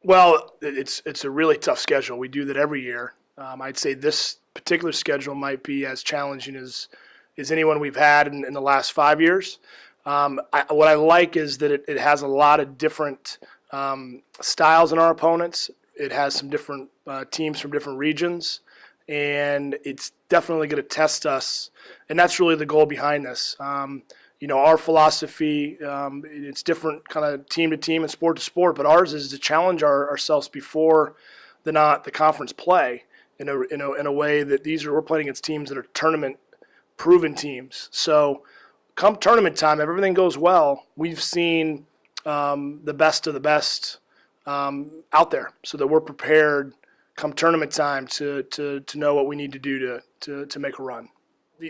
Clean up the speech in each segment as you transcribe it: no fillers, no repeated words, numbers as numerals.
Well, it's a really tough schedule. We do that every year. I'd say this particular schedule might be as challenging as anyone we've had in the last 5 years. What I like is that it has a lot of different styles in our opponents. It has some different teams from different regions, and it's definitely going to test us. And that's really the goal behind this. Our philosophy, it's different kind of team to team and sport to sport, but ours is to challenge ourselves before the conference play in a way that we're playing against teams that are tournament proven teams. So come tournament time, if everything goes well, we've seen the best of the best out there, so that we're prepared come tournament time to know what we need to do to make a run.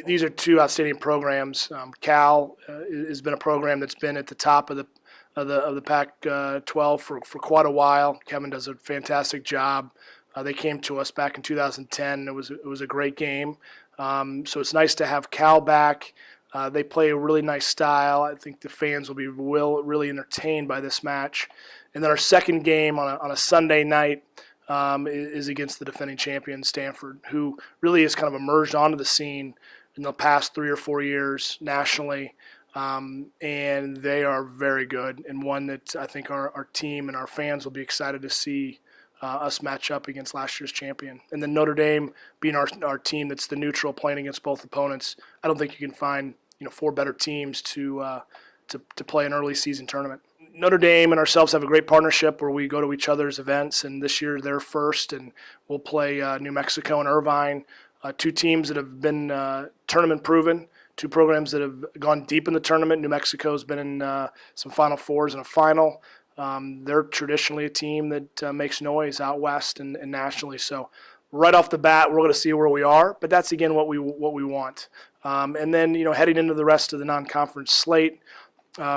These are two outstanding programs. Cal has been a program that's been at the top of the Pac-12 for quite a while. Kevin does a fantastic job. They came to us back in 2010. It was a great game. So it's nice to have Cal back. They play a really nice style. I think the fans will be really entertained by this match. And then our second game on a Sunday night is against the defending champion Stanford, who really has kind of emerged onto the scene in the past 3 or 4 years nationally. And they are very good, and one that I think our team and our fans will be excited to see us match up against last year's champion. And then Notre Dame being our team that's the neutral, playing against both opponents. I don't think you can find 4 better teams to play an early season tournament. Notre Dame and ourselves have a great partnership where we go to each other's events, and this year they're first, and we'll play New Mexico and Irvine, 2 teams that have been tournament proven, 2 programs that have gone deep in the tournament. New Mexico's been in some Final Fours and a final. They're traditionally a team that makes noise out west and nationally. So right off the bat, we're going to see where we are, but that's again what we want. And then heading into the rest of the non-conference slate,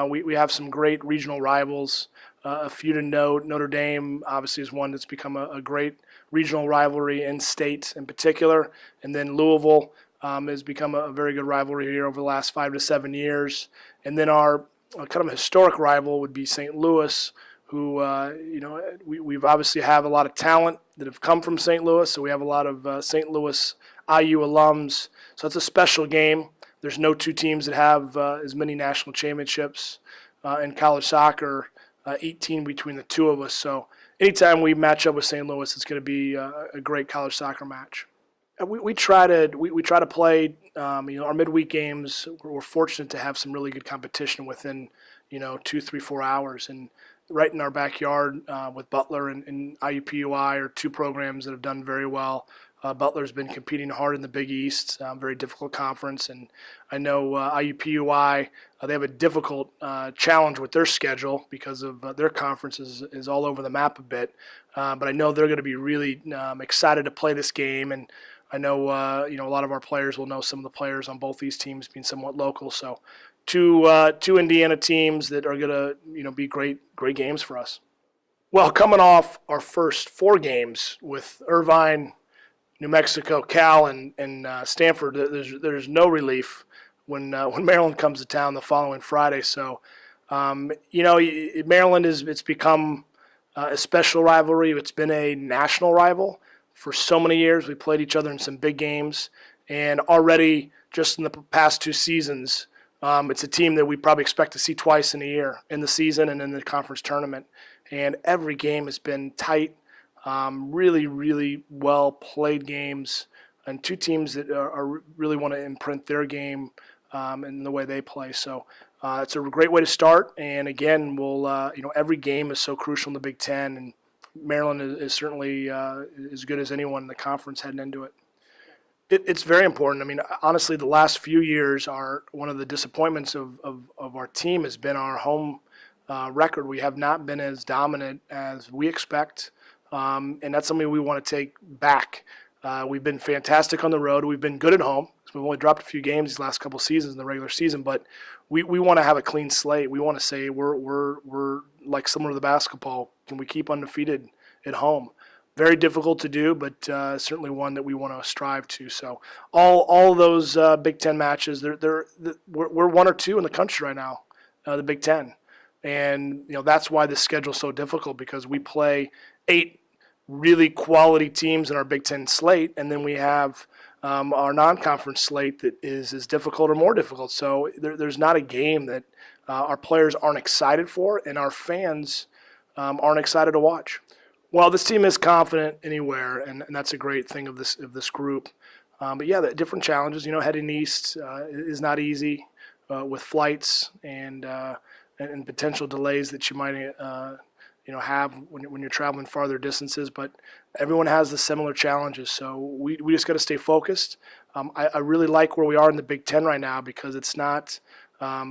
we have some great regional rivals. A few to note: Notre Dame obviously is one that's become a great regional rivalry in state in particular, and then Louisville has become a very good rivalry here over the last 5 to 7 years. And then our kind of historic rival would be St. Louis, who we've obviously have a lot of talent that have come from St. Louis, so we have a lot of St. Louis IU alums. So it's a special game. There's no 2 teams that have as many national championships in college soccer, 18 between the 2 of us. So anytime we match up with St. Louis, it's going to be a great college soccer match. We try to play our midweek games. We're fortunate to have some really good competition within 2, 3, 4 hours, and right in our backyard with Butler and IUPUI are 2 programs that have done very well. Butler's been competing hard in the Big East, very difficult conference, and I know IUPUI, they have a difficult challenge with their schedule because of their conference is all over the map a bit, but I know they're going to be really excited to play this game, and I know a lot of our players will know some of the players on both these teams being somewhat local, so two Indiana teams that are going to be great games for us. Well, coming off our first 4 games with Irvine, New Mexico, Cal, and Stanford, there's no relief when Maryland comes to town the following Friday. So, Maryland it's become a special rivalry. It's been a national rival for so many years. We played each other in some big games, and already just in the past 2 seasons, it's a team that we probably expect to see twice in a year, in the season and in the conference tournament. And every game has been tight. Really, really well played games, and 2 teams that are really want to imprint their game in the way they play. So it's a great way to start. And again, every game is so crucial in the Big Ten, and Maryland is certainly as good as anyone in the conference heading into it. It's very important. I mean, honestly, the last few years are one of the disappointments of our team has been our home record. We have not been as dominant as we expect. And that's something we want to take back. We've been fantastic on the road. We've been good at home. We've only dropped a few games these last couple seasons in the regular season, but we want to have a clean slate. We want to say we're like similar to the basketball. Can we keep undefeated at home? Very difficult to do, but certainly one that we want to strive to. So all those Big Ten matches, we're 1 or 2 in the country right now, the Big Ten. And that's why this schedule is so difficult, because we play 8 really quality teams in our Big Ten slate, and then we have our non-conference slate that is as difficult or more difficult. So there's not a game that our players aren't excited for, and our fans aren't excited to watch. Well, this team is confident anywhere, and that's a great thing of this group. But yeah, the different challenges. Heading east is not easy with flights and potential delays that you might have when you're traveling farther distances. But everyone has the similar challenges, so we just got to stay focused. I really like where we are in the Big Ten right now, because it's not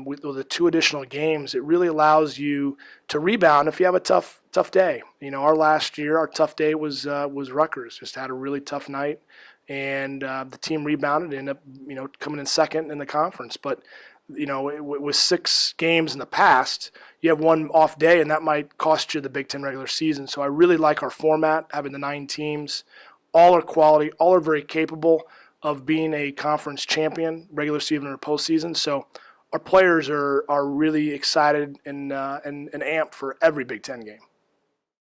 with the 2 additional games. It really allows you to rebound if you have a tough day. Our tough day was Rutgers. Just had a really tough night, and the team rebounded and ended up coming in second in the conference. But with 6 games in the past, you have one off day, and that might cost you the Big Ten regular season. So I really like our format, having the 9 teams. All are quality, all are very capable of being a conference champion, regular season or postseason. So our players are really excited and amped for every Big Ten game.